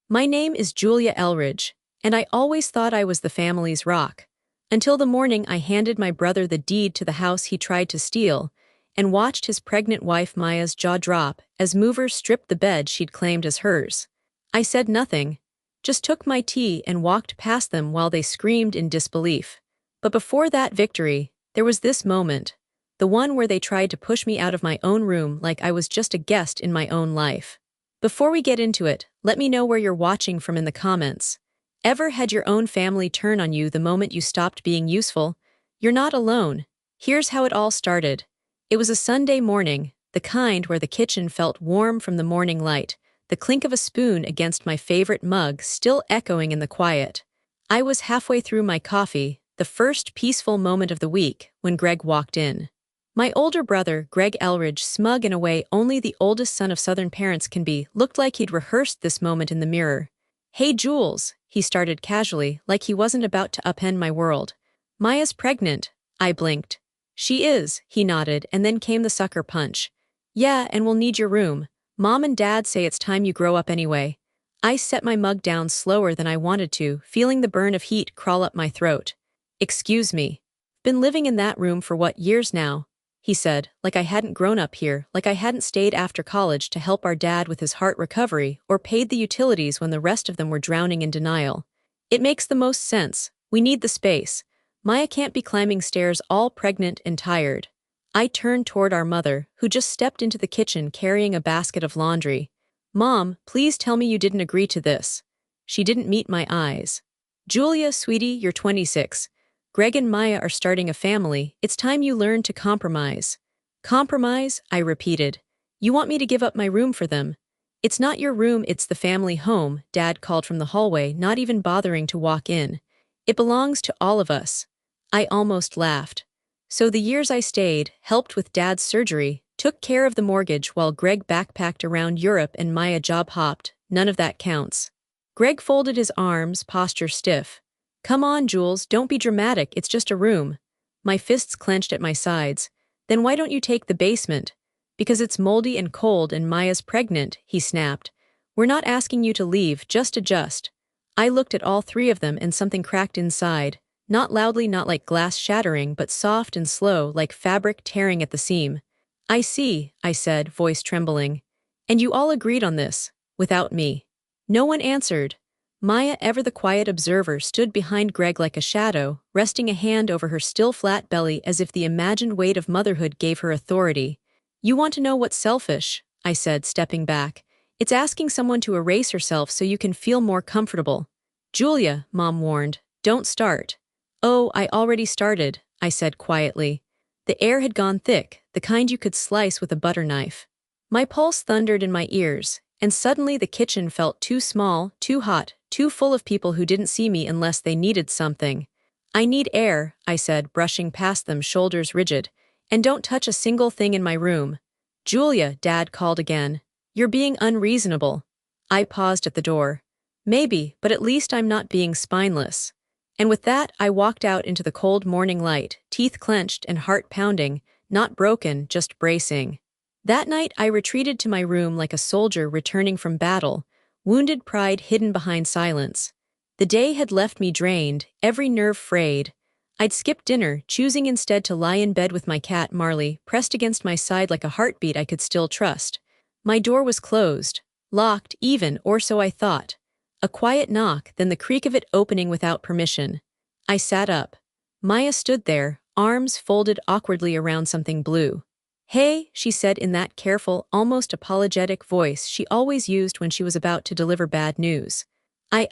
My name is Julia Elridge, and I always thought I was the family's rock. Until the morning I handed my brother the deed to the house he tried to steal, and watched his pregnant wife Maya's jaw drop as movers stripped the bed she'd claimed as hers. I said nothing, just took my tea and walked past them while they screamed in disbelief. But before that victory, there was this moment, the one where they tried to push me out of my own room like I was just a guest in my own life. Before we get into it, let me know where you're watching from in the comments. Ever had your own family turn on you the moment you stopped being useful? You're not alone. Here's how it all started. It was a Sunday morning, the kind where the kitchen felt warm from the morning light, the clink of a spoon against my favorite mug still echoing in the quiet. I was halfway through my coffee, the first peaceful moment of the week, when Greg walked in. My older brother, Greg Elridge, smug in a way only the oldest son of Southern parents can be, looked like he'd rehearsed this moment in the mirror. "Hey Jules," he started casually, like he wasn't about to upend my world. "Maya's pregnant." I blinked. "She is," he nodded, and then came the sucker punch. "Yeah, and we'll need your room. Mom and Dad say it's time you grow up anyway." I set my mug down slower than I wanted to, feeling the burn of heat crawl up my throat. "Excuse me. Been living in that room for what years now?" he said, like I hadn't grown up here, like I hadn't stayed after college to help our dad with his heart recovery or paid the utilities when the rest of them were drowning in denial. "It makes the most sense. We need the space. Maya can't be climbing stairs all pregnant and tired." I turned toward our mother, who just stepped into the kitchen carrying a basket of laundry. "Mom, please tell me you didn't agree to this." She didn't meet my eyes. "Julia, sweetie, you're 26. Greg and Maya are starting a family. It's time you learn to compromise." "Compromise?" I repeated. "You want me to give up my room for them?" "It's not your room, it's the family home," Dad called from the hallway, not even bothering to walk in. "It belongs to all of us." I almost laughed. So the years I stayed, helped with Dad's surgery, took care of the mortgage while Greg backpacked around Europe and Maya job hopped, none of that counts. Greg folded his arms, posture stiff. "Come on, Jules, don't be dramatic, it's just a room." My fists clenched at my sides. "Then why don't you take the basement?" "Because it's moldy and cold and Maya's pregnant," he snapped. "We're not asking you to leave, just adjust." I looked at all three of them and something cracked inside. Not loudly, not like glass shattering, but soft and slow, like fabric tearing at the seam. "I see," I said, voice trembling. "And you all agreed on this, without me." No one answered. Maya, ever the quiet observer, stood behind Greg like a shadow, resting a hand over her still flat belly as if the imagined weight of motherhood gave her authority. "You want to know what's selfish?" I said, stepping back. "It's asking someone to erase herself so you can feel more comfortable." "Julia," Mom warned, "don't start." "Oh, I already started," I said quietly. The air had gone thick, the kind you could slice with a butter knife. My pulse thundered in my ears, and suddenly the kitchen felt too small, too hot, too full of people who didn't see me unless they needed something. "I need air," I said, brushing past them, shoulders rigid. "And don't touch a single thing in my room." "Julia," Dad called again. "You're being unreasonable." I paused at the door. "Maybe, but at least I'm not being spineless." And with that, I walked out into the cold morning light, teeth clenched and heart pounding, not broken, just bracing. That night, I retreated to my room like a soldier returning from battle, wounded pride hidden behind silence. The day had left me drained, every nerve frayed. I'd skipped dinner, choosing instead to lie in bed with my cat Marley, pressed against my side like a heartbeat I could still trust. My door was closed, locked even, or so I thought. A quiet knock, then the creak of it opening without permission. I sat up. Maya stood there, arms folded awkwardly around something blue. "Hey," she said in that careful, almost apologetic voice she always used when she was about to deliver bad news. I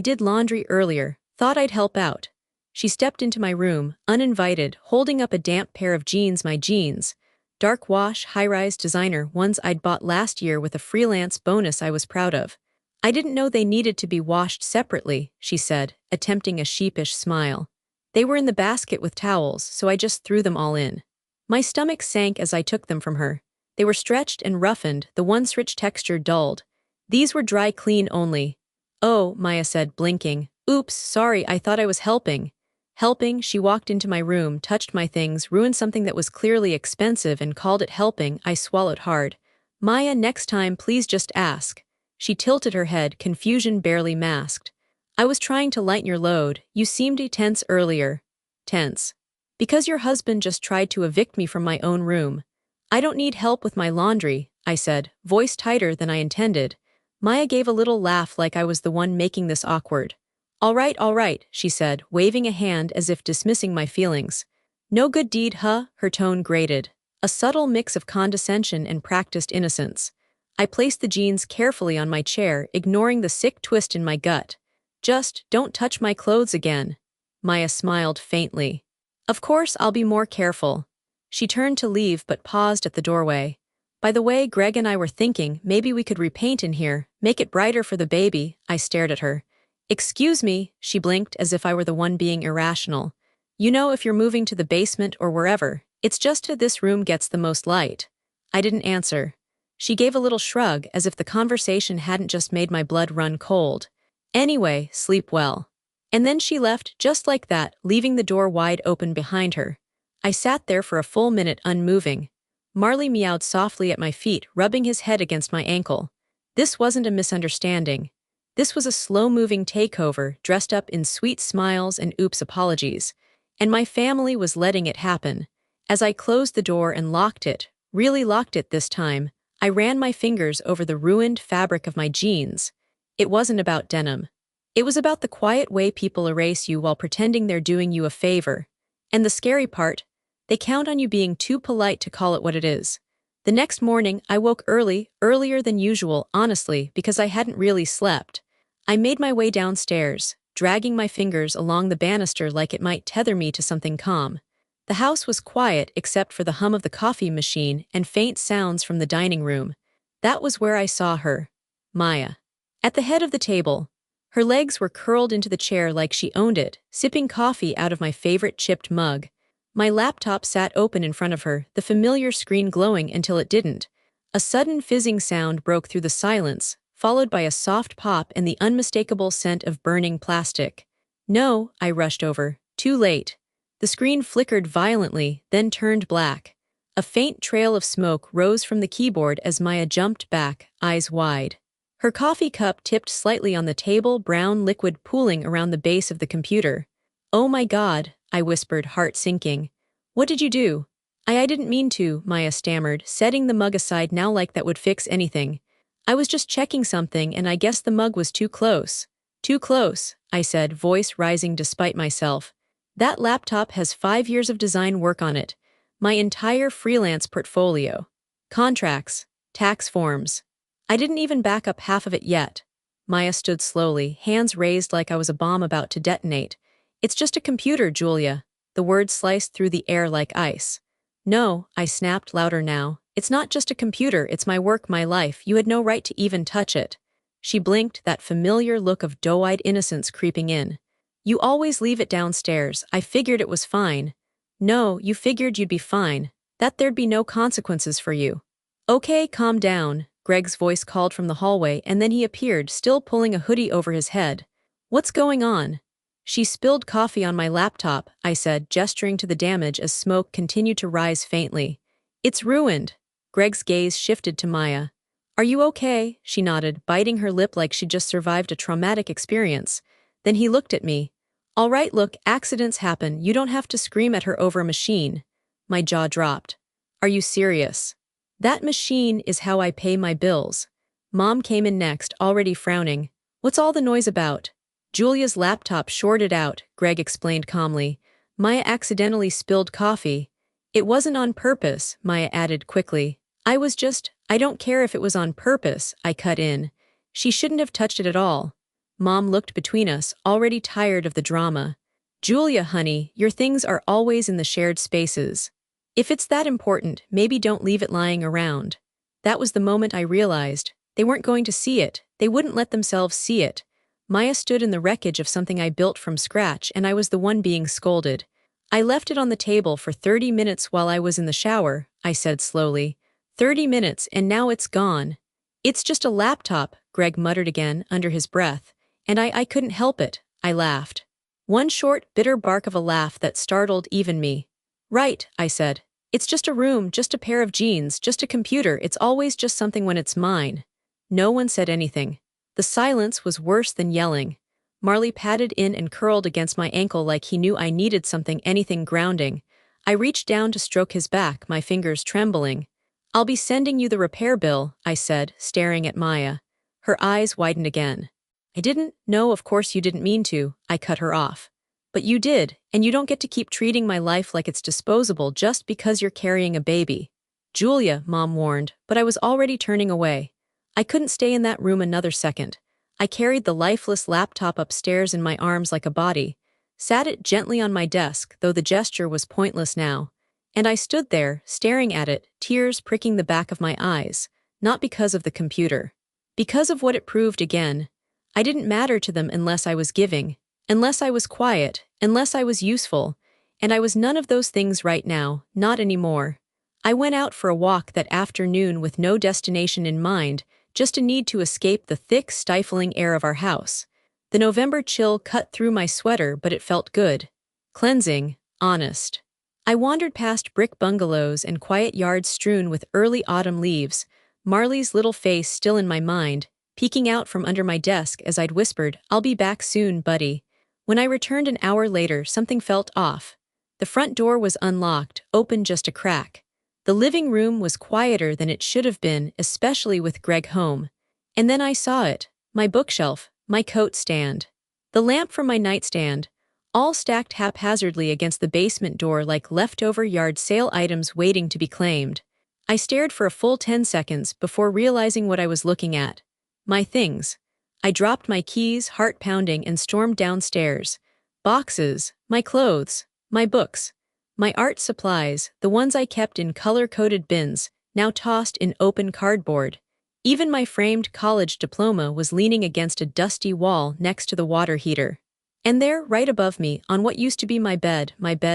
did laundry earlier, thought I'd help out." She stepped into my room, uninvited, holding up a damp pair of jeans, my jeans. Dark wash, high-rise designer, ones I'd bought last year with a freelance bonus I was proud of. "I didn't know they needed to be washed separately," she said, attempting a sheepish smile. "They were in the basket with towels, so I just threw them all in." My stomach sank as I took them from her. They were stretched and roughened, the once rich texture dulled. "These were dry clean only." "Oh," Maya said, blinking. "Oops, sorry, I thought I was helping." Helping, she walked into my room, touched my things, ruined something that was clearly expensive and called it helping. I swallowed hard. "Maya, next time please just ask." She tilted her head, confusion barely masked. I was trying to lighten your load. You seemed tense earlier. Tense. Because your husband just tried to evict me from my own room. I don't need help with my laundry, I said, voice tighter than I intended. Maya gave a little laugh like I was the one making this awkward. All right, she said, waving a hand as if dismissing my feelings. No good deed, huh? Her tone grated. A subtle mix of condescension and practiced innocence. I placed the jeans carefully on my chair, ignoring the sick twist in my gut. Just, don't touch my clothes again. Maya smiled faintly. Of course, I'll be more careful. She turned to leave but paused at the doorway. By the way, Greg and I were thinking maybe we could repaint in here, make it brighter for the baby. I stared at her. Excuse me, she blinked as if I were the one being irrational. You know, if you're moving to the basement or wherever, it's just that this room gets the most light. I didn't answer. She gave a little shrug as if the conversation hadn't just made my blood run cold. Anyway, sleep well. And then she left just like that, leaving the door wide open behind her. I sat there for a full minute unmoving. Marley meowed softly at my feet, rubbing his head against my ankle. This wasn't a misunderstanding. This was a slow-moving takeover, dressed up in sweet smiles and oops apologies. And my family was letting it happen. As I closed the door and locked it, really locked it this time, I ran my fingers over the ruined fabric of my jeans. It wasn't about denim. It was about the quiet way people erase you while pretending they're doing you a favor. And the scary part, they count on you being too polite to call it what it is. The next morning, I woke early, earlier than usual, honestly, because I hadn't really slept. I made my way downstairs, dragging my fingers along the banister like it might tether me to something calm. The house was quiet except for the hum of the coffee machine and faint sounds from the dining room. That was where I saw her. Maya. At the head of the table. Her legs were curled into the chair like she owned it, sipping coffee out of my favorite chipped mug. My laptop sat open in front of her, the familiar screen glowing until it didn't. A sudden fizzing sound broke through the silence, followed by a soft pop and the unmistakable scent of burning plastic. No, I rushed over. Too late. The screen flickered violently, then turned black. A faint trail of smoke rose from the keyboard as Maya jumped back, eyes wide. Her coffee cup tipped slightly on the table, brown liquid pooling around the base of the computer. Oh my God, I whispered, heart sinking. What did you do? I didn't mean to, Maya stammered, setting the mug aside now like that would fix anything. I was just checking something and I guess the mug was too close. Too close, I said, voice rising despite myself. That laptop has 5 years of design work on it. My entire freelance portfolio. Contracts. Tax forms. I didn't even back up half of it yet. Maya stood slowly, hands raised like I was a bomb about to detonate. It's just a computer, Julia. The words sliced through the air like ice. No, I snapped louder now. It's not just a computer, it's my work, my life. You had no right to even touch it. She blinked, that familiar look of doe-eyed innocence creeping in. You always leave it downstairs. I figured it was fine. No, you figured you'd be fine. That there'd be no consequences for you. Okay, calm down. Greg's voice called from the hallway and then he appeared, still pulling a hoodie over his head. What's going on? She spilled coffee on my laptop, I said, gesturing to the damage as smoke continued to rise faintly. It's ruined. Greg's gaze shifted to Maya. Are you okay? She nodded, biting her lip like she'd just survived a traumatic experience. Then he looked at me. All right, look, accidents happen. You don't have to scream at her over a machine. My jaw dropped. Are you serious? That machine is how I pay my bills. Mom came in next, already frowning. What's all the noise about? Julia's laptop shorted out, Greg explained calmly. Maya accidentally spilled coffee. It wasn't on purpose, Maya added quickly. I don't care if it was on purpose, I cut in. She shouldn't have touched it at all. Mom looked between us, already tired of the drama. Julia, honey, your things are always in the shared spaces. If it's that important, maybe don't leave it lying around. That was the moment I realized. They weren't going to see it. They wouldn't let themselves see it. Maya stood in the wreckage of something I built from scratch and I was the one being scolded. I left it on the table for 30 minutes while I was in the shower, I said slowly. 30 minutes and now it's gone. It's just a laptop, Greg muttered again under his breath. And I couldn't help it, I laughed. One short, bitter bark of a laugh that startled even me. Right, I said. It's just a room, just a pair of jeans, just a computer. It's always just something when it's mine. no one said anything. The silence was worse than yelling. Marley patted in and curled against my ankle like he knew I needed anything grounding. I reached down to stroke his back, my fingers trembling. "I'll be sending you the repair bill," I said, staring at Maya. Her eyes widened again. "I didn't know, of course you didn't mean to," I cut her off. "But you did, and you don't get to keep treating my life like it's disposable just because you're carrying a baby." "Julia," Mom warned, but I was already turning away. I couldn't stay in that room another second. I carried the lifeless laptop upstairs in my arms like a body, sat it gently on my desk, though the gesture was pointless now, and I stood there, staring at it, tears pricking the back of my eyes, not because of the computer. Because of what it proved again. I didn't matter to them unless I was giving, unless I was quiet, unless I was useful, and I was none of those things right now, not anymore. I went out for a walk that afternoon with no destination in mind, just a need to escape the thick, stifling air of our house. The November chill cut through my sweater, but it felt good. Cleansing, honest. I wandered past brick bungalows and quiet yards strewn with early autumn leaves, Marley's little face still in my mind, peeking out from under my desk as I'd whispered, "I'll be back soon, buddy." When I returned an hour later, something felt off. The front door was unlocked, open just a crack. The living room was quieter than it should have been, especially with Greg home. And then I saw it, my bookshelf, my coat stand, the lamp from my nightstand, all stacked haphazardly against the basement door like leftover yard sale items waiting to be claimed. I stared for a full 10 seconds before realizing what I was looking at. My things. I dropped my keys, heart pounding, and stormed downstairs. Boxes, my clothes, my books, my art supplies, the ones I kept in color-coded bins, now tossed in open cardboard. Even my framed college diploma was leaning against a dusty wall next to the water heater. And there, right above me, on what used to be my bed,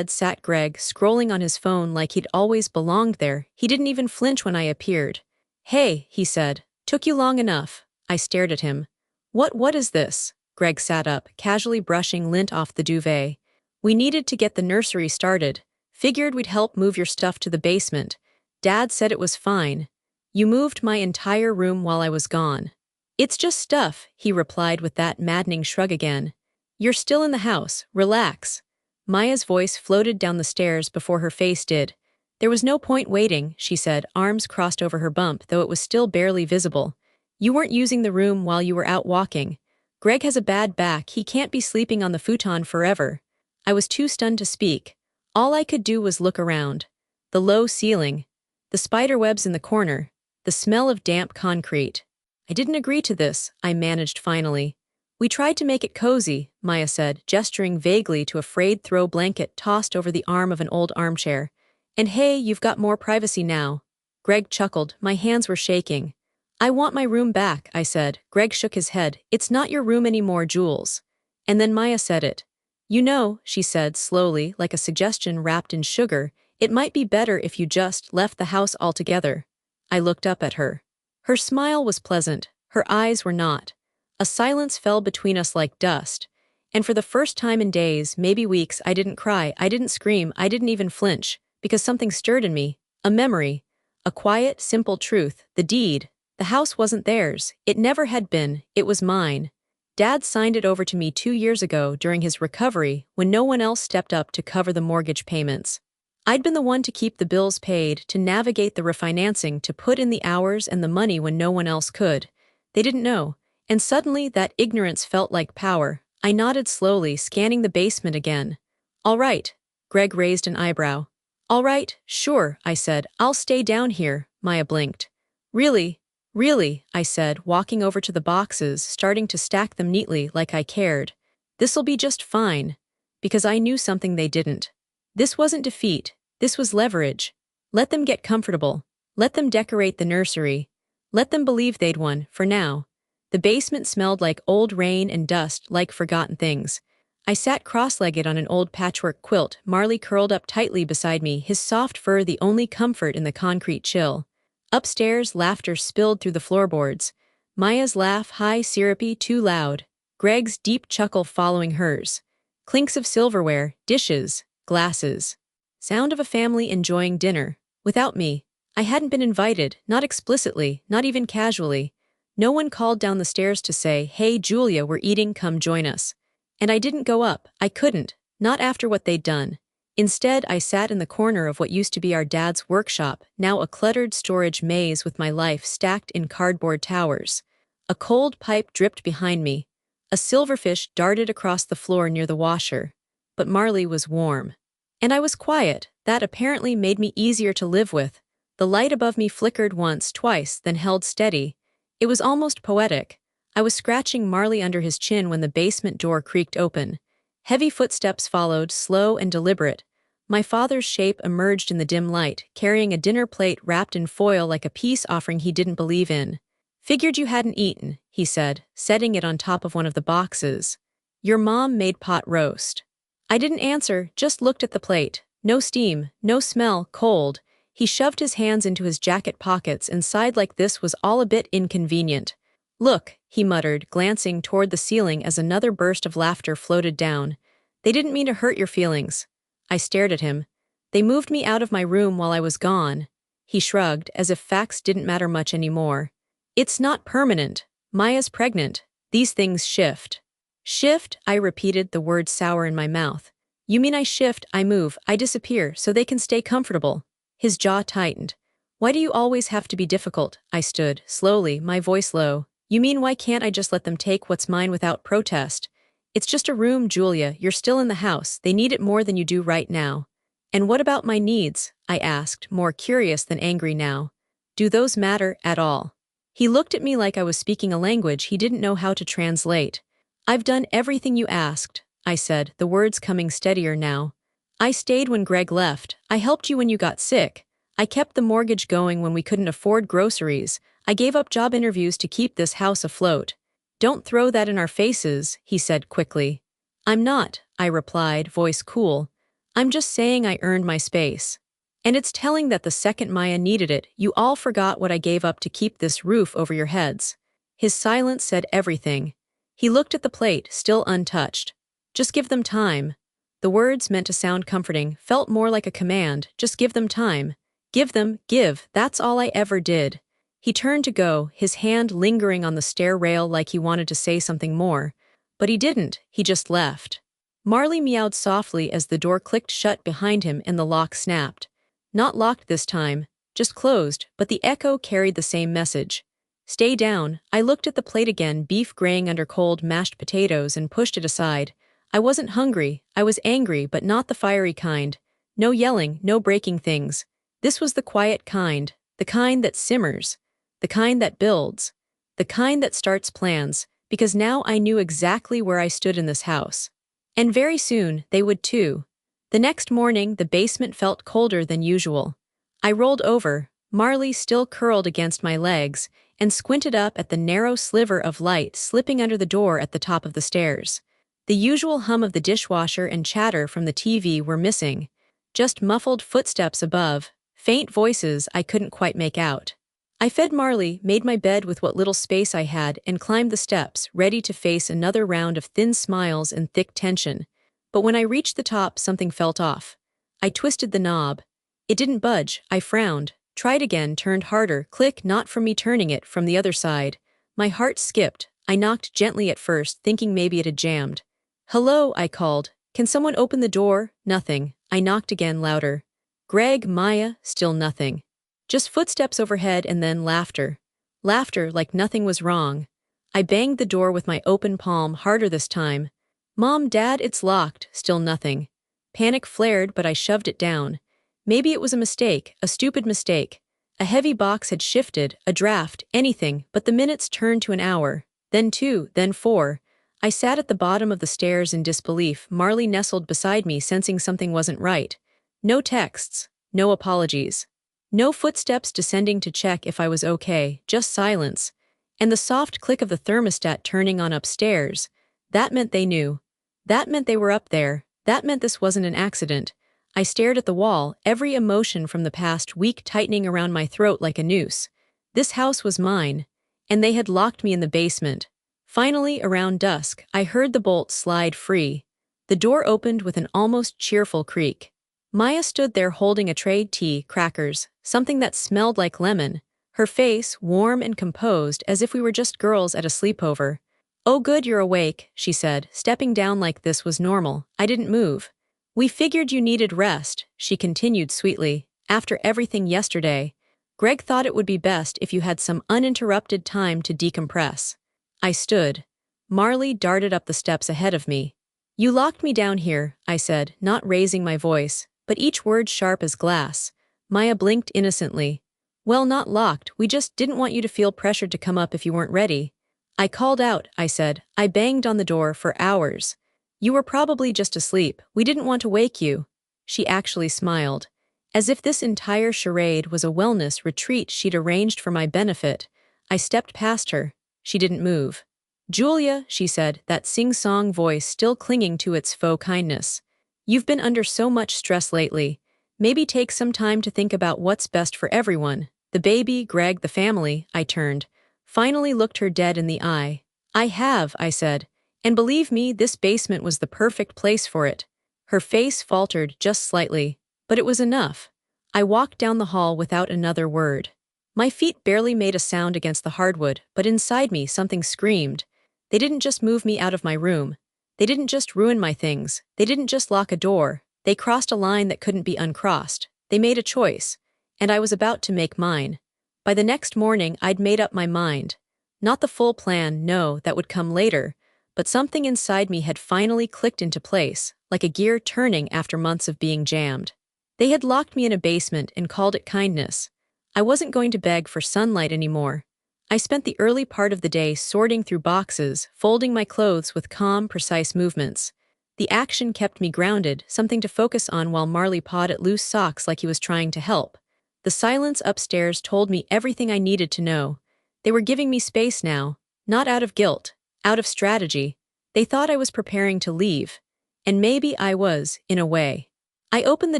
sat Greg, scrolling on his phone like he'd always belonged there. He didn't even flinch when I appeared. "Hey," he said, "took you long enough." I stared at him. What is this?" Greg sat up, casually brushing lint off the duvet. "We needed to get the nursery started. Figured we'd help move your stuff to the basement. Dad said it was fine. You moved my entire room while I was gone." "It's just stuff," he replied with that maddening shrug again. "You're still in the house, relax." Maya's voice floated down the stairs before her face did. "There was no point waiting," she said, arms crossed over her bump, though it was still barely visible. "You weren't using the room while you were out walking. Greg has a bad back, he can't be sleeping on the futon forever." I was too stunned to speak. All I could do was look around. The low ceiling, the spiderwebs in the corner, the smell of damp concrete. "I didn't agree to this," I managed finally. "We tried to make it cozy," Maya said, gesturing vaguely to a frayed throw blanket tossed over the arm of an old armchair. "And hey, you've got more privacy now." Greg chuckled, my hands were shaking. "I want my room back," I said. Greg shook his head. "It's not your room anymore, Jules." And then Maya said it. "You know," she said slowly, like a suggestion wrapped in sugar, "it might be better if you just left the house altogether." I looked up at her. Her smile was pleasant, her eyes were not. A silence fell between us like dust, and for the first time in days, maybe weeks, I didn't cry, I didn't scream, I didn't even flinch, because something stirred in me, a memory, a quiet, simple truth, the deed. The house wasn't theirs, it never had been, it was mine. Dad signed it over to me 2 years ago during his recovery when no one else stepped up to cover the mortgage payments. I'd been the one to keep the bills paid, to navigate the refinancing, to put in the hours and the money when no one else could. They didn't know. And suddenly that ignorance felt like power. I nodded slowly, scanning the basement again. "All right." Greg raised an eyebrow. "All right, sure," I said. "I'll stay down here." Maya blinked. "Really? Really," I said, walking over to the boxes, starting to stack them neatly like I cared. "This'll be just fine." Because I knew something they didn't. This wasn't defeat, this was leverage. Let them get comfortable. Let them decorate the nursery. Let them believe they'd won, for now. The basement smelled like old rain and dust, like forgotten things. I sat cross-legged on an old patchwork quilt, Marley curled up tightly beside me, his soft fur the only comfort in the concrete chill. Upstairs, laughter spilled through the floorboards. Maya's laugh, high, syrupy, too loud. Greg's deep chuckle following hers. Clinks of silverware, dishes, glasses. Sound of a family enjoying dinner. Without me. I hadn't been invited, not explicitly, not even casually. No one called down the stairs to say, "Hey, Julia, we're eating, come join us." And I didn't go up, I couldn't, not after what they'd done. Instead, I sat in the corner of what used to be our dad's workshop, now a cluttered storage maze with my life stacked in cardboard towers. A cold pipe dripped behind me. A silverfish darted across the floor near the washer. But Marley was warm. And I was quiet. That apparently made me easier to live with. The light above me flickered once, twice, then held steady. It was almost poetic. I was scratching Marley under his chin when the basement door creaked open. Heavy footsteps followed, slow and deliberate. My father's shape emerged in the dim light, carrying a dinner plate wrapped in foil like a peace offering he didn't believe in. "Figured you hadn't eaten," he said, setting it on top of one of the boxes. "Your mom made pot roast." I didn't answer, just looked at the plate. No steam, no smell, cold. He shoved his hands into his jacket pockets and sighed like this was all a bit inconvenient. "Look," he muttered, glancing toward the ceiling as another burst of laughter floated down. "They didn't mean to hurt your feelings." I stared at him. "They moved me out of my room while I was gone." He shrugged, as if facts didn't matter much anymore. "It's not permanent. Maya's pregnant. These things shift." "Shift?" I repeated, the word sour in my mouth. "You mean I shift, I move, I disappear, so they can stay comfortable?" His jaw tightened. "Why do you always have to be difficult?" I stood, slowly, my voice low. "You mean why can't I just let them take what's mine without protest? It's just a room, Julia, you're still in the house, they need it more than you do right now." "And what about my needs?" I asked, more curious than angry now. "Do those matter at all?" He looked at me like I was speaking a language he didn't know how to translate. "I've done everything you asked," I said, the words coming steadier now. "I stayed when Greg left, I helped you when you got sick, I kept the mortgage going when we couldn't afford groceries, I gave up job interviews to keep this house afloat." "Don't throw that in our faces," he said quickly. "I'm not," I replied, voice cool. "I'm just saying I earned my space. And it's telling that the second Maya needed it, you all forgot what I gave up to keep this roof over your heads." His silence said everything. He looked at the plate, still untouched. "Just give them time." The words, meant to sound comforting, felt more like a command. Just give them time. Give, that's all I ever did. He turned to go, his hand lingering on the stair rail like he wanted to say something more. But he didn't, he just left. Marley meowed softly as the door clicked shut behind him and the lock snapped. Not locked this time, just closed, but the echo carried the same message. "Stay down." I looked at the plate again, beef graying under cold mashed potatoes, and pushed it aside. I wasn't hungry, I was angry, but not the fiery kind. No yelling, no breaking things. This was the quiet kind, the kind that simmers, the kind that builds, the kind that starts plans, because now I knew exactly where I stood in this house. And very soon, they would too. The next morning, the basement felt colder than usual. I rolled over, Marley still curled against my legs, and squinted up at the narrow sliver of light slipping under the door at the top of the stairs. The usual hum of the dishwasher and chatter from the TV were missing. Just muffled footsteps above, faint voices I couldn't quite make out. I fed Marley, made my bed with what little space I had, and climbed the steps, ready to face another round of thin smiles and thick tension. But when I reached the top, something felt off. I twisted the knob. It didn't budge. I frowned. Tried again, turned harder, click, not from me turning it, from the other side. My heart skipped. I knocked gently at first, thinking maybe it had jammed. "Hello," I called. "Can someone open the door?" Nothing. I knocked again, louder. "Greg, Maya," still nothing. Just footsteps overhead and then laughter. Laughter like nothing was wrong. I banged the door with my open palm, harder this time. "Mom, Dad, it's locked," still nothing. Panic flared, but I shoved it down. Maybe it was a mistake, a stupid mistake. A heavy box had shifted, a draft, anything, but the minutes turned to an hour, then 2, then 4. I sat at the bottom of the stairs in disbelief, Marley nestled beside me, sensing something wasn't right. No texts, no apologies. No footsteps descending to check if I was okay, just silence. And the soft click of the thermostat turning on upstairs. That meant they knew. That meant they were up there. That meant this wasn't an accident. I stared at the wall, every emotion from the past week tightening around my throat like a noose. This house was mine. And they had locked me in the basement. Finally, around dusk, I heard the bolt slide free. The door opened with an almost cheerful creak. Maya stood there holding a tray, tea, crackers, something that smelled like lemon. Her face, warm and composed, as if we were just girls at a sleepover. "Oh good, you're awake," she said, stepping down like this was normal. I didn't move. "We figured you needed rest," she continued sweetly. "After everything yesterday, Greg thought it would be best if you had some uninterrupted time to decompress." I stood. Marley darted up the steps ahead of me. "You locked me down here," I said, not raising my voice, but each word sharp as glass. Maya blinked innocently. "Well, not locked, we just didn't want you to feel pressured to come up if you weren't ready." "I called out," I said. "I banged on the door for hours. You were probably just asleep, we didn't want to wake you." She actually smiled. As if this entire charade was a wellness retreat she'd arranged for my benefit. I stepped past her. She didn't move. "Julia," she said, that sing-song voice still clinging to its faux kindness. "You've been under so much stress lately. Maybe take some time to think about what's best for everyone. The baby, Greg, the family." I turned. Finally looked her dead in the eye. "I have," I said. "And believe me, this basement was the perfect place for it." Her face faltered just slightly, but it was enough. I walked down the hall without another word. My feet barely made a sound against the hardwood, but inside me something screamed. They didn't just move me out of my room. They didn't just ruin my things. They didn't just lock a door. They crossed a line that couldn't be uncrossed. They made a choice, and I was about to make mine. By the next morning, I'd made up my mind. Not the full plan, no, that would come later, but something inside me had finally clicked into place, like a gear turning after months of being jammed. They had locked me in a basement and called it kindness. I wasn't going to beg for sunlight anymore. I spent the early part of the day sorting through boxes, folding my clothes with calm, precise movements. The action kept me grounded, something to focus on while Marley pawed at loose socks like he was trying to help. The silence upstairs told me everything I needed to know. They were giving me space now, not out of guilt, out of strategy. They thought I was preparing to leave. And maybe I was, in a way. I opened the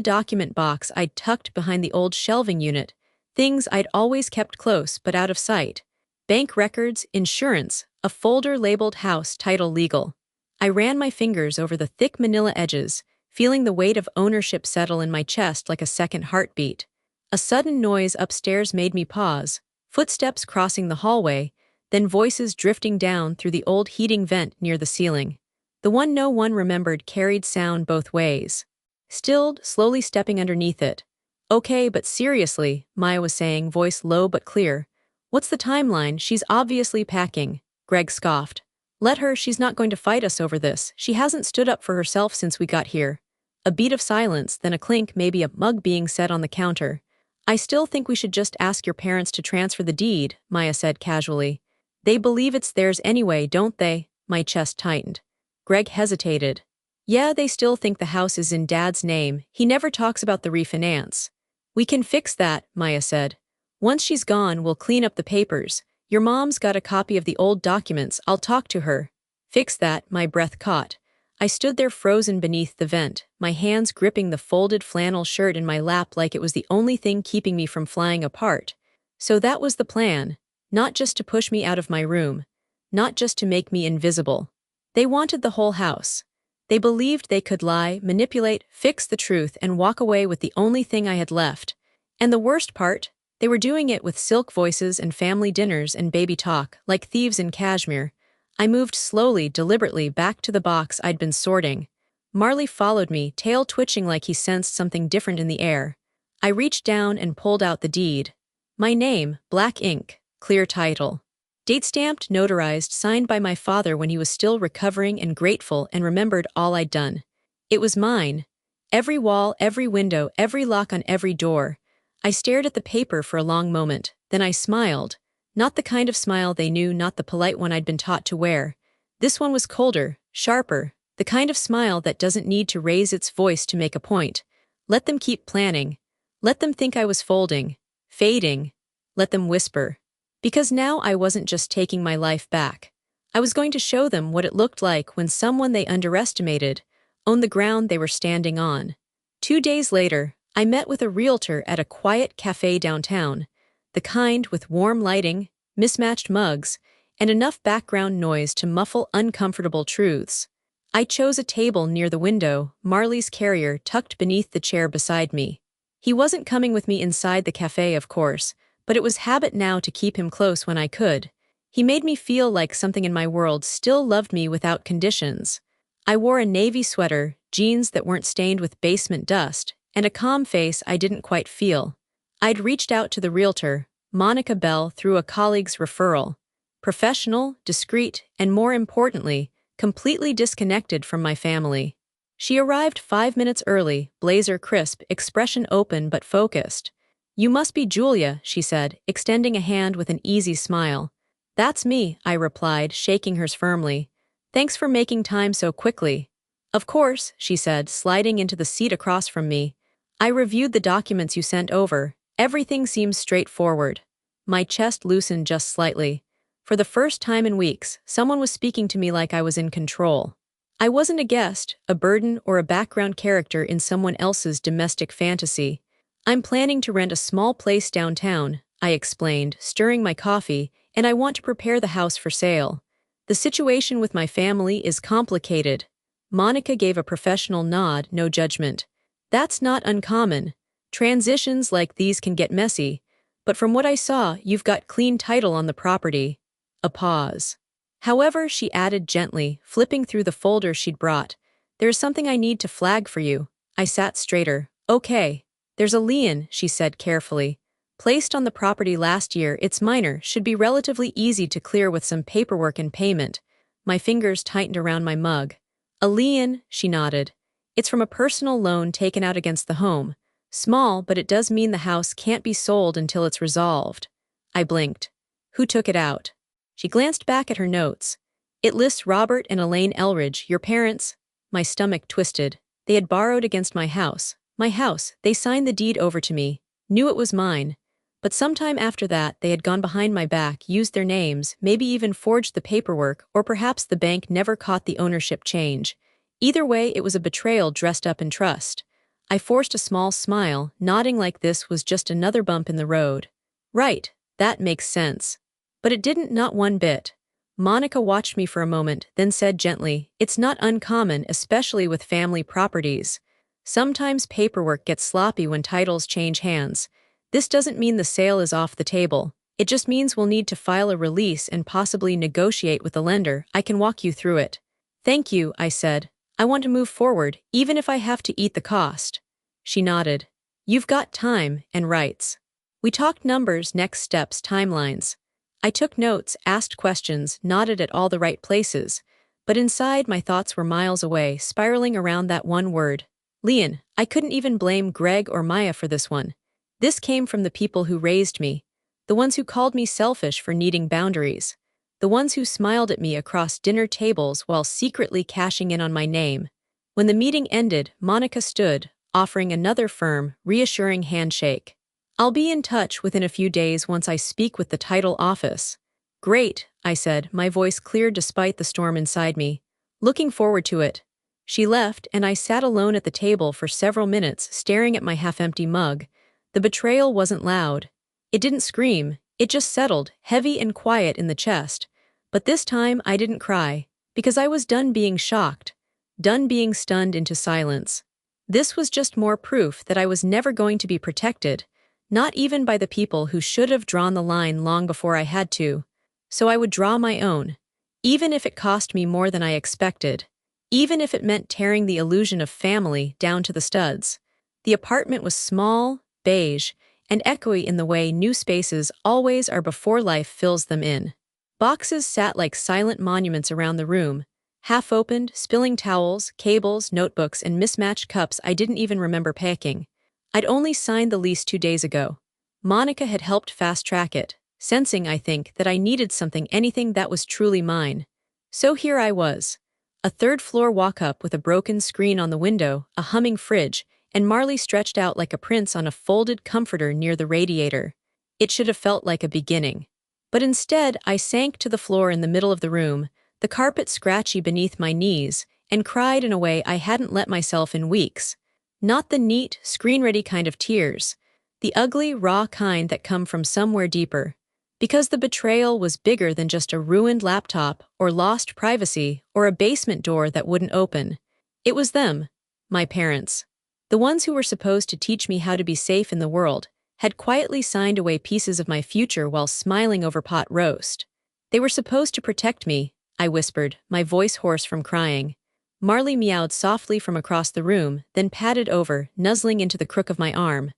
document box I'd tucked behind the old shelving unit, things I'd always kept close but out of sight. Bank records, insurance, a folder labeled house title legal. I ran my fingers over the thick manila edges, feeling the weight of ownership settle in my chest like a second heartbeat. A sudden noise upstairs made me pause, footsteps crossing the hallway, then voices drifting down through the old heating vent near the ceiling. The one no one remembered carried sound both ways. Stilled, slowly stepping underneath it. "Okay, but seriously," Maya was saying, voice low but clear. "What's the timeline? She's obviously packing." Greg scoffed. "Let her, she's not going to fight us over this. She hasn't stood up for herself since we got here." A beat of silence, then a clink, maybe a mug being set on the counter. "I still think we should just ask your parents to transfer the deed," Maya said casually. "They believe it's theirs anyway, don't they?" My chest tightened. Greg hesitated. "Yeah, they still think the house is in Dad's name. He never talks about the refinance." "We can fix that," Maya said. "Once she's gone, we'll clean up the papers. Your mom's got a copy of the old documents. I'll talk to her." "Fix that," my breath caught. I stood there frozen beneath the vent, my hands gripping the folded flannel shirt in my lap like it was the only thing keeping me from flying apart. So that was the plan. Not just to push me out of my room. Not just to make me invisible. They wanted the whole house. They believed they could lie, manipulate, fix the truth, and walk away with the only thing I had left. And the worst part? They were doing it with silk voices and family dinners and baby talk, like thieves in cashmere. I moved slowly, deliberately, back to the box I'd been sorting. Marley followed me, tail twitching like he sensed something different in the air. I reached down and pulled out the deed. My name, black ink, clear title. Date-stamped, notarized, signed by my father when he was still recovering and grateful and remembered all I'd done. It was mine. Every wall, every window, every lock on every door. I stared at the paper for a long moment, then I smiled. Not the kind of smile they knew, not the polite one I'd been taught to wear. This one was colder, sharper, the kind of smile that doesn't need to raise its voice to make a point. Let them keep planning. Let them think I was folding, fading. Let them whisper. Because now I wasn't just taking my life back. I was going to show them what it looked like when someone they underestimated owned the ground they were standing on. 2 days later, I met with a realtor at a quiet cafe downtown. The kind with warm lighting, mismatched mugs, and enough background noise to muffle uncomfortable truths. I chose a table near the window, Marley's carrier tucked beneath the chair beside me. He wasn't coming with me inside the cafe, of course, but it was habit now to keep him close when I could. He made me feel like something in my world still loved me without conditions. I wore a navy sweater, jeans that weren't stained with basement dust, and a calm face I didn't quite feel. I'd reached out to the realtor, Monica Bell, through a colleague's referral. Professional, discreet, and more importantly, completely disconnected from my family. She arrived 5 minutes early, blazer crisp, expression open but focused. "You must be Julia," she said, extending a hand with an easy smile. "That's me," I replied, shaking hers firmly. "Thanks for making time so quickly." "Of course," she said, sliding into the seat across from me. "I reviewed the documents you sent over. Everything seems straightforward." My chest loosened just slightly. For the first time in weeks, someone was speaking to me like I was in control. I wasn't a guest, a burden, or a background character in someone else's domestic fantasy. "I'm planning to rent a small place downtown," I explained, stirring my coffee, "and I want to prepare the house for sale. The situation with my family is complicated." Monica gave a professional nod, no judgment. "That's not uncommon. Transitions like these can get messy, but from what I saw, you've got clean title on the property." A pause. "However," she added gently, flipping through the folder she'd brought, "there's something I need to flag for you." I sat straighter. "Okay. There's a lien," she said carefully. "Placed on the property last year. It's minor, should be relatively easy to clear with some paperwork and payment." My fingers tightened around my mug. "A lien," she nodded. "It's from a personal loan taken out against the home. Small, but it does mean the house can't be sold until it's resolved." I blinked. "Who took it out?" She glanced back at her notes. "It lists Robert and Elaine Elridge, your parents." My stomach twisted. They had borrowed against my house. My house. They signed the deed over to me. Knew it was mine. But sometime after that, they had gone behind my back, used their names, maybe even forged the paperwork, or perhaps the bank never caught the ownership change. Either way, it was a betrayal dressed up in trust. I forced a small smile, nodding like this was just another bump in the road. "Right, that makes sense." But it didn't, not one bit. Monica watched me for a moment, then said gently, "It's not uncommon, especially with family properties. Sometimes paperwork gets sloppy when titles change hands. This doesn't mean the sale is off the table. It just means we'll need to file a release and possibly negotiate with the lender. I can walk you through it." "Thank you," I said. "I want to move forward, even if I have to eat the cost." She nodded. "You've got time and rights." We talked numbers, next steps, timelines. I took notes, asked questions, nodded at all the right places, but inside my thoughts were miles away, spiraling around that one word. Lien. I couldn't even blame Greg or Maya for this one. This came from the people who raised me, the ones who called me selfish for needing boundaries, the ones who smiled at me across dinner tables while secretly cashing in on my name. When the meeting ended, Monica stood, offering another firm, reassuring handshake. "I'll be in touch within a few days once I speak with the title office." "Great," I said, my voice clear despite the storm inside me. "Looking forward to it." She left, and I sat alone at the table for several minutes, staring at my half-empty mug. The betrayal wasn't loud. It didn't scream. It just settled, heavy and quiet in the chest. But this time I didn't cry, because I was done being shocked, done being stunned into silence. This was just more proof that I was never going to be protected. Not even by the people who should have drawn the line long before I had to. So I would draw my own. Even if it cost me more than I expected. Even if it meant tearing the illusion of family down to the studs. The apartment was small, beige, and echoey in the way new spaces always are before life fills them in. Boxes sat like silent monuments around the room, half opened, spilling towels, cables, notebooks, and mismatched cups I didn't even remember packing. I'd only signed the lease 2 days ago. Monica had helped fast-track it, sensing, I think, that I needed anything that was truly mine. So here I was. A third-floor walk-up with a broken screen on the window, a humming fridge, and Marley stretched out like a prince on a folded comforter near the radiator. It should have felt like a beginning. But instead, I sank to the floor in the middle of the room, the carpet scratchy beneath my knees, and cried in a way I hadn't let myself in weeks. Not the neat, screen-ready kind of tears. The ugly, raw kind that come from somewhere deeper. Because the betrayal was bigger than just a ruined laptop, or lost privacy, or a basement door that wouldn't open. It was them, my parents. The ones who were supposed to teach me how to be safe in the world, had quietly signed away pieces of my future while smiling over pot roast. They were supposed to protect me, I whispered, my voice hoarse from crying. Marley meowed softly from across the room, then padded over, nuzzling into the crook of my arm.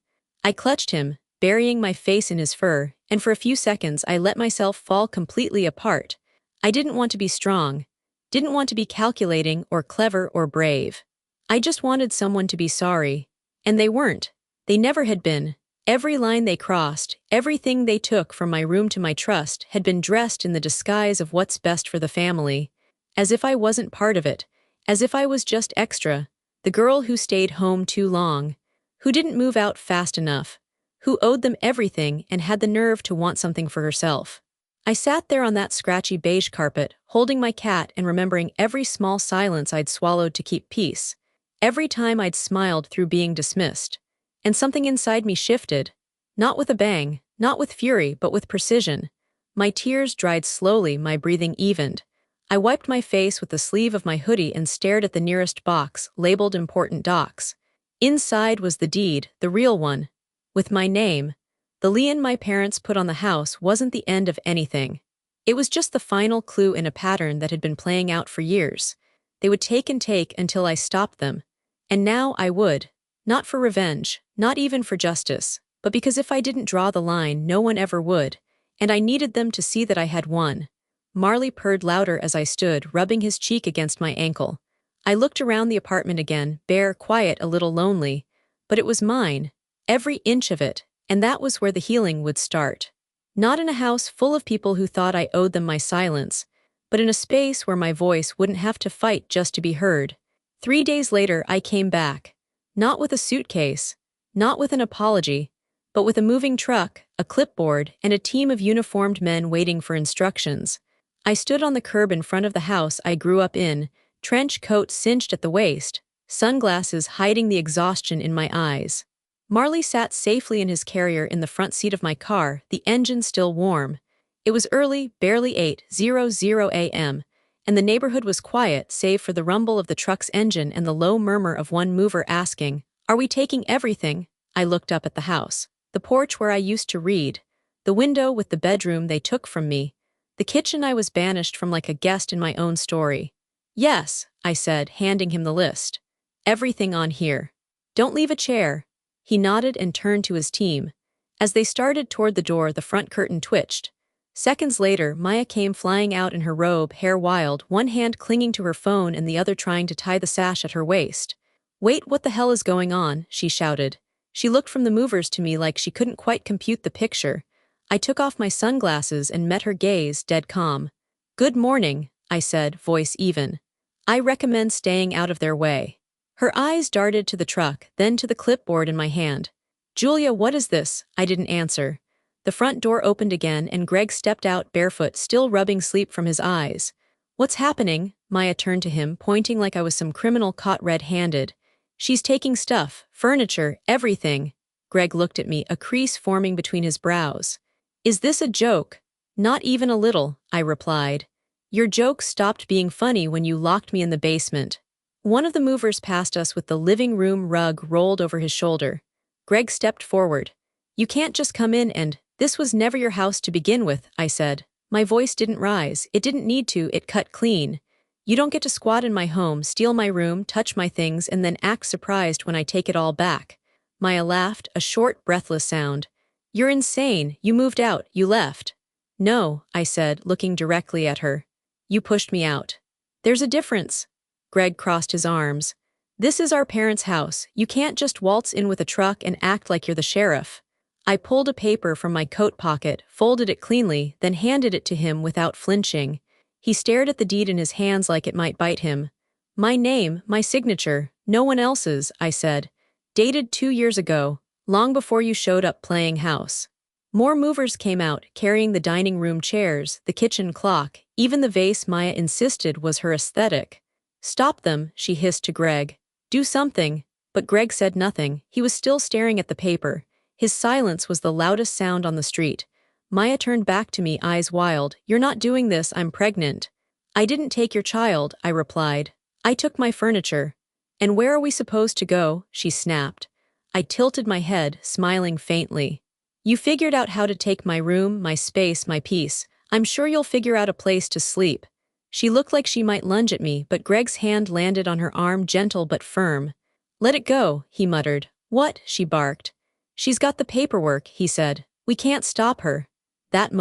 I clutched him, burying my face in his fur, and for a few seconds I let myself fall completely apart. I didn't want to be strong, didn't want to be calculating or clever or brave. I just wanted someone to be sorry. And they weren't. They never had been. Every line they crossed, everything they took from my room to my trust had been dressed in the disguise of what's best for the family. As if I wasn't part of it. As if I was just extra. The girl who stayed home too long. Who didn't move out fast enough. Who owed them everything and had the nerve to want something for herself. I sat there on that scratchy beige carpet, holding my cat and remembering every small silence I'd swallowed to keep peace. Every time I'd smiled through being dismissed. And something inside me shifted. Not with a bang, not with fury, but with precision. My tears dried slowly, my breathing evened. I wiped my face with the sleeve of my hoodie and stared at the nearest box, labeled Important Docs. Inside was the deed, the real one. With my name. The lien my parents put on the house wasn't the end of anything. It was just the final clue in a pattern that had been playing out for years. They would take and take until I stopped them. And now I would. Not for revenge, not even for justice, but because if I didn't draw the line, no one ever would, and I needed them to see that I had won. Marley purred louder as I stood, rubbing his cheek against my ankle. I looked around the apartment again, bare, quiet, a little lonely, but it was mine, every inch of it, and that was where the healing would start. Not in a house full of people who thought I owed them my silence, but in a space where my voice wouldn't have to fight just to be heard. 3 days later, I came back. Not with a suitcase, not with an apology, but with a moving truck, a clipboard, and a team of uniformed men waiting for instructions. I stood on the curb in front of the house I grew up in, trench coat cinched at the waist, sunglasses hiding the exhaustion in my eyes. Marley sat safely in his carrier in the front seat of my car, the engine still warm. It was early, barely 8:00 a.m., and the neighborhood was quiet save for the rumble of the truck's engine and the low murmur of one mover asking, "Are we taking everything?" I looked up at the house. The porch where I used to read. The window with the bedroom they took from me. The kitchen I was banished from like a guest in my own story. "Yes," I said, handing him the list. "Everything on here. Don't leave a chair." He nodded and turned to his team. As they started toward the door, the front curtain twitched. Seconds later, Maya came flying out in her robe, hair wild, one hand clinging to her phone and the other trying to tie the sash at her waist. "Wait, what the hell is going on?" she shouted. She looked from the movers to me like she couldn't quite compute the picture. I took off my sunglasses and met her gaze, dead calm. "Good morning," I said, voice even. "I recommend staying out of their way." Her eyes darted to the truck, then to the clipboard in my hand. "Julia, what is this?" I didn't answer. The front door opened again and Greg stepped out barefoot, still rubbing sleep from his eyes. "What's happening?" Maya turned to him, pointing like I was some criminal caught red-handed. "She's taking stuff, furniture, everything." Greg looked at me, a crease forming between his brows. "Is this a joke?" "Not even a little," I replied. "Your joke stopped being funny when you locked me in the basement." One of the movers passed us with the living room rug rolled over his shoulder. Greg stepped forward. "You can't just come in and, this was never your house to begin with," I said. My voice didn't rise, it didn't need to, it cut clean. "You don't get to squat in my home, steal my room, touch my things, and then act surprised when I take it all back." Maya laughed, a short, breathless sound. "You're insane, you moved out, you left." "No," I said, looking directly at her. "You pushed me out." "There's a difference." Greg crossed his arms. "This is our parents' house, you can't just waltz in with a truck and act like you're the sheriff." I pulled a paper from my coat pocket, folded it cleanly, then handed it to him without flinching. He stared at the deed in his hands like it might bite him. "My name, my signature, no one else's," I said. "Dated 2 years ago, long before you showed up playing house." More movers came out, carrying the dining room chairs, the kitchen clock, even the vase Maya insisted was her aesthetic. "Stop them," she hissed to Greg. "Do something." But Greg said nothing, he was still staring at the paper. His silence was the loudest sound on the street. Maya turned back to me, eyes wild. "You're not doing this, I'm pregnant." "I didn't take your child," I replied. "I took my furniture." "And where are we supposed to go?" she snapped. I tilted my head, smiling faintly. You figured out how to take my room, my space, my peace. I'm sure you'll figure out a place to sleep. She looked like she might lunge at me, but Greg's hand landed on her arm, gentle but firm. Let it go, he muttered. What? She barked. She's got the paperwork, he said. We can't stop her. That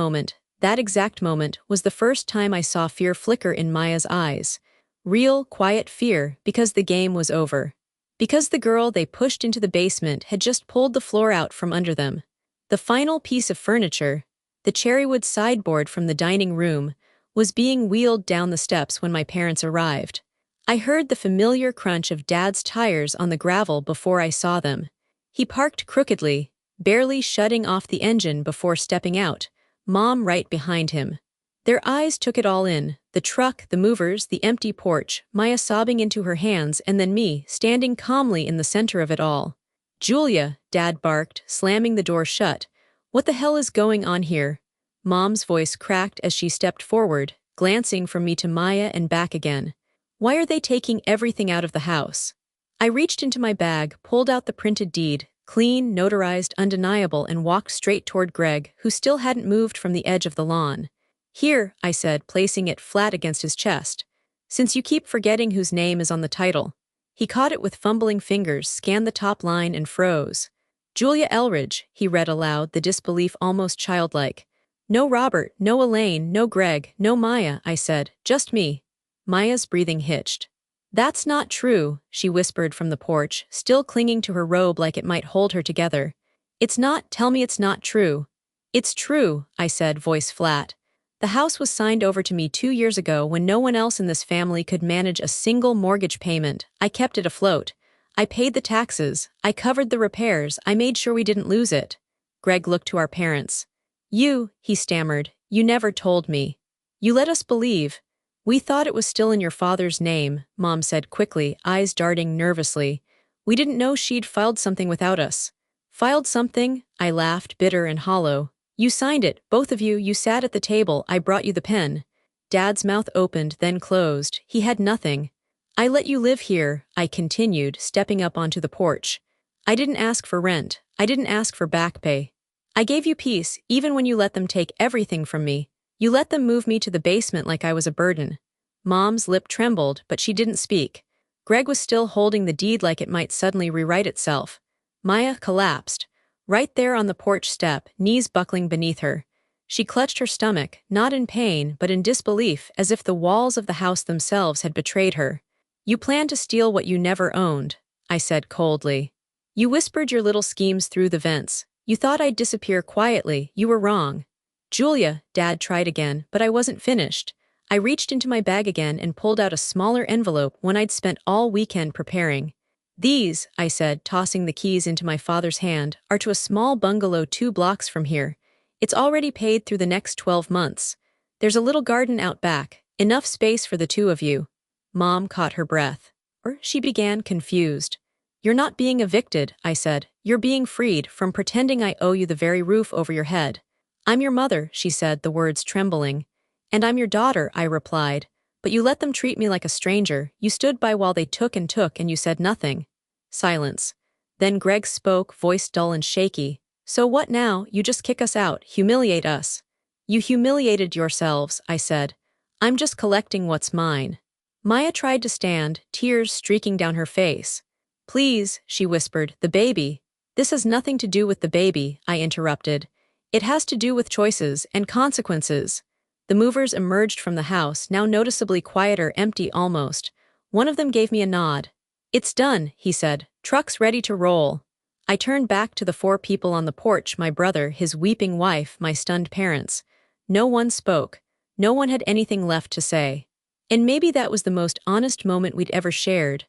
exact moment, was the first time I saw fear flicker in Maya's eyes. Real, quiet fear, because the game was over. Because the girl they pushed into the basement had just pulled the floor out from under them. The final piece of furniture, the cherrywood sideboard from the dining room, was being wheeled down the steps when my parents arrived. I heard the familiar crunch of Dad's tires on the gravel before I saw them. He parked crookedly, barely shutting off the engine before stepping out, Mom right behind him. Their eyes took it all in, the truck, the movers, the empty porch, Maya sobbing into her hands, and then me, standing calmly in the center of it all. Julia, Dad barked, slamming the door shut. What the hell is going on here? Mom's voice cracked as she stepped forward, glancing from me to Maya and back again. Why are they taking everything out of the house? I reached into my bag, pulled out the printed deed, clean, notarized, undeniable, and walked straight toward Greg, who still hadn't moved from the edge of the lawn. Here, I said, placing it flat against his chest. Since you keep forgetting whose name is on the title. He caught it with fumbling fingers, scanned the top line, and froze. Julia Elridge, he read aloud, the disbelief almost childlike. No Robert, no Elaine, no Greg, no Maya, I said, just me. Maya's breathing hitched. That's not true, she whispered from the porch, still clinging to her robe like it might hold her together. It's not, tell me it's not true. It's true, I said, voice flat. The house was signed over to me 2 years ago when no one else in this family could manage a single mortgage payment. I kept it afloat. I paid the taxes. I covered the repairs. I made sure we didn't lose it. Greg looked to our parents. You, he stammered, you never told me. You let us believe. We thought it was still in your father's name, Mom said quickly, eyes darting nervously. We didn't know she'd filed something without us. Filed something? I laughed, bitter and hollow. You signed it, both of you, you sat at the table, I brought you the pen. Dad's mouth opened, then closed. He had nothing. I let you live here, I continued, stepping up onto the porch. I didn't ask for rent. I didn't ask for back pay. I gave you peace, even when you let them take everything from me. You let them move me to the basement like I was a burden. Mom's lip trembled, but she didn't speak. Greg was still holding the deed like it might suddenly rewrite itself. Maya collapsed. Right there on the porch step, knees buckling beneath her. She clutched her stomach, not in pain, but in disbelief, as if the walls of the house themselves had betrayed her. You planned to steal what you never owned, I said coldly. You whispered your little schemes through the vents. You thought I'd disappear quietly. You were wrong. Julia, Dad tried again, but I wasn't finished. I reached into my bag again and pulled out a smaller envelope, one I'd spent all weekend preparing. These, I said, tossing the keys into my father's hand, are to a small bungalow 2 blocks from here. It's already paid through the next 12 months. There's a little garden out back, enough space for the 2 of you. Mom caught her breath. She began, confused. You're not being evicted, I said. You're being freed from pretending I owe you the very roof over your head. I'm your mother, she said, the words trembling. And I'm your daughter, I replied. But you let them treat me like a stranger. You stood by while they took, and you said nothing. Silence. Then Greg spoke, voice dull and shaky. So what now? You just kick us out, humiliate us. You humiliated yourselves, I said. I'm just collecting what's mine. Maya tried to stand, tears streaking down her face. Please, she whispered, the baby. This has nothing to do with the baby, I interrupted. It has to do with choices and consequences. The movers emerged from the house, now noticeably quieter, empty almost. One of them gave me a nod. It's done, he said. Truck's ready to roll. I turned back to the 4 people on the porch, my brother, his weeping wife, my stunned parents. No one spoke. No one had anything left to say. And maybe that was the most honest moment we'd ever shared.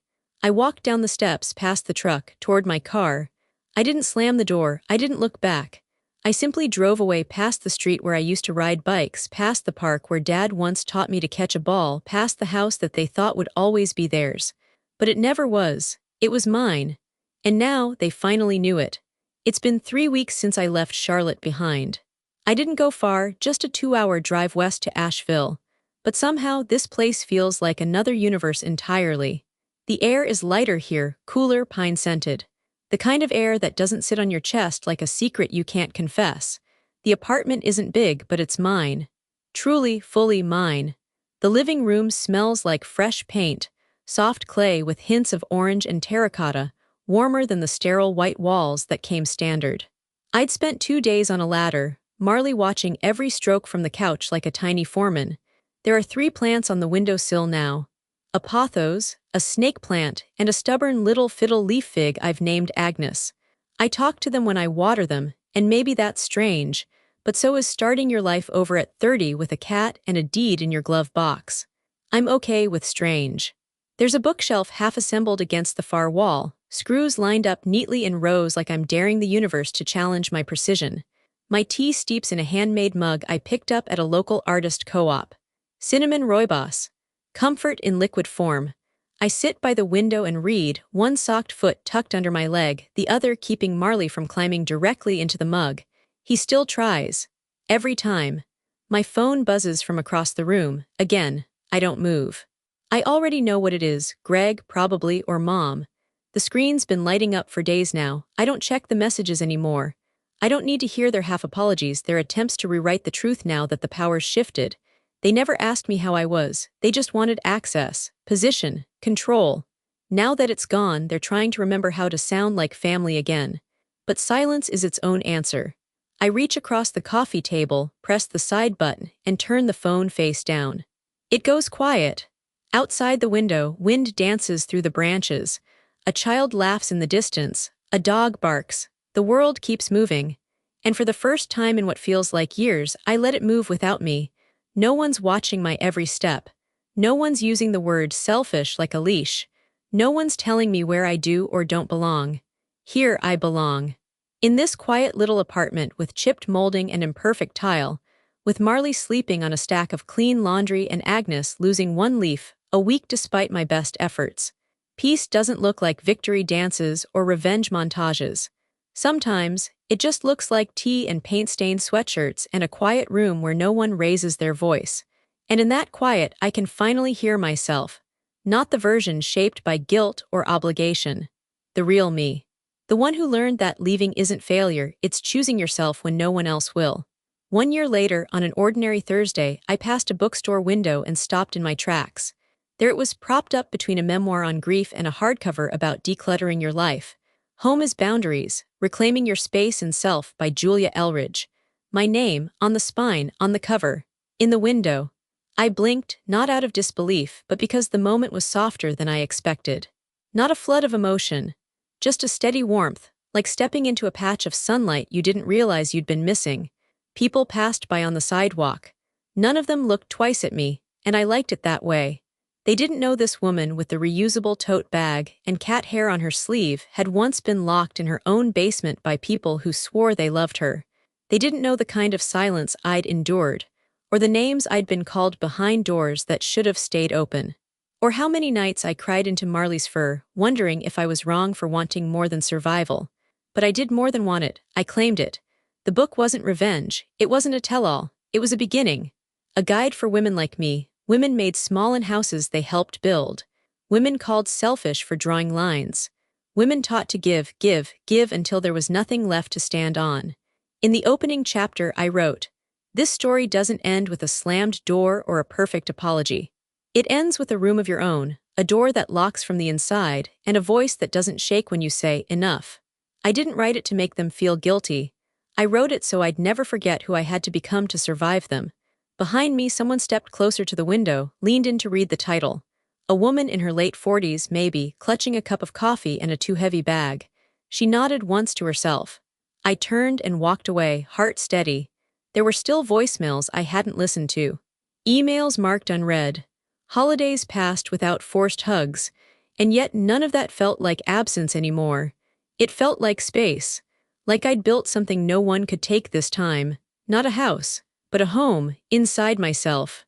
I walked down the steps, past the truck, toward my car. I didn't slam the door. I didn't look back. I simply drove away past the street where I used to ride bikes, past the park where Dad once taught me to catch a ball, past the house that they thought would always be theirs. But it never was. It was mine. And now, they finally knew it. It's been 3 weeks since I left Charlotte behind. I didn't go far, just a 2-hour drive west to Asheville. But somehow, this place feels like another universe entirely. The air is lighter here, cooler, pine-scented. The kind of air that doesn't sit on your chest like a secret you can't confess. The apartment isn't big, but it's mine. Truly, fully mine. The living room smells like fresh paint, soft clay with hints of orange and terracotta, warmer than the sterile white walls that came standard. I'd spent 2 days on a ladder, Marley watching every stroke from the couch like a tiny foreman. There are 3 plants on the windowsill now. A pothos, a snake plant, and a stubborn little fiddle leaf fig I've named Agnes. I talk to them when I water them, and maybe that's strange, but so is starting your life over at 30 with a cat and a deed in your glove box. I'm okay with strange. There's a bookshelf half-assembled against the far wall, screws lined up neatly in rows like I'm daring the universe to challenge my precision. My tea steeps in a handmade mug I picked up at a local artist co-op. Cinnamon rooibos. Comfort in liquid form. I sit by the window and read, one socked foot tucked under my leg, the other keeping Marley from climbing directly into the mug. He still tries. Every time. My phone buzzes from across the room. Again, I don't move. I already know what it is, Greg, probably, or Mom. The screen's been lighting up for days now. I don't check the messages anymore. I don't need to hear their half-apologies, their attempts to rewrite the truth now that the power's shifted. They never asked me how I was. They just wanted access, position, control. Now that it's gone, they're trying to remember how to sound like family again. But silence is its own answer. I reach across the coffee table, press the side button, and turn the phone face down. It goes quiet. Outside the window, wind dances through the branches. A child laughs in the distance. A dog barks. The world keeps moving. And for the first time in what feels like years, I let it move without me. No one's watching my every step. No one's using the word selfish like a leash. No one's telling me where I do or don't belong. Here I belong. In this quiet little apartment with chipped molding and imperfect tile, with Marley sleeping on a stack of clean laundry and Agnes losing one leaf, a week despite my best efforts. Peace doesn't look like victory dances or revenge montages. Sometimes, it just looks like tea and paint-stained sweatshirts and a quiet room where no one raises their voice. And in that quiet, I can finally hear myself. Not the version shaped by guilt or obligation. The real me. The one who learned that leaving isn't failure, it's choosing yourself when no one else will. 1 year later, on an ordinary Thursday, I passed a bookstore window and stopped in my tracks. There it was, propped up between a memoir on grief and a hardcover about decluttering your life. Home is Boundaries, Reclaiming Your Space and Self by Julia Elridge. My name, on the spine, on the cover. In the window. I blinked, not out of disbelief, but because the moment was softer than I expected. Not a flood of emotion. Just a steady warmth, like stepping into a patch of sunlight you didn't realize you'd been missing. People passed by on the sidewalk. None of them looked twice at me, and I liked it that way. They didn't know this woman with the reusable tote bag and cat hair on her sleeve had once been locked in her own basement by people who swore they loved her. They didn't know the kind of silence I'd endured, or the names I'd been called behind doors that should have stayed open. Or how many nights I cried into Marley's fur, wondering if I was wrong for wanting more than survival. But I did more than want it, I claimed it. The book wasn't revenge, it wasn't a tell-all, it was a beginning. A guide for women like me, women made small in houses they helped build. Women called selfish for drawing lines. Women taught to give, give, give until there was nothing left to stand on. In the opening chapter I wrote, "This story doesn't end with a slammed door or a perfect apology. It ends with a room of your own, a door that locks from the inside, and a voice that doesn't shake when you say, enough." I didn't write it to make them feel guilty. I wrote it so I'd never forget who I had to become to survive them. Behind me, someone stepped closer to the window, leaned in to read the title. A woman in her late 40s, maybe, clutching a cup of coffee and a too-heavy bag. She nodded once to herself. I turned and walked away, heart steady. There were still voicemails I hadn't listened to. Emails marked unread. Holidays passed without forced hugs, and yet none of that felt like absence anymore. It felt like space. Like I'd built something no one could take this time. Not a house, but a home, inside myself.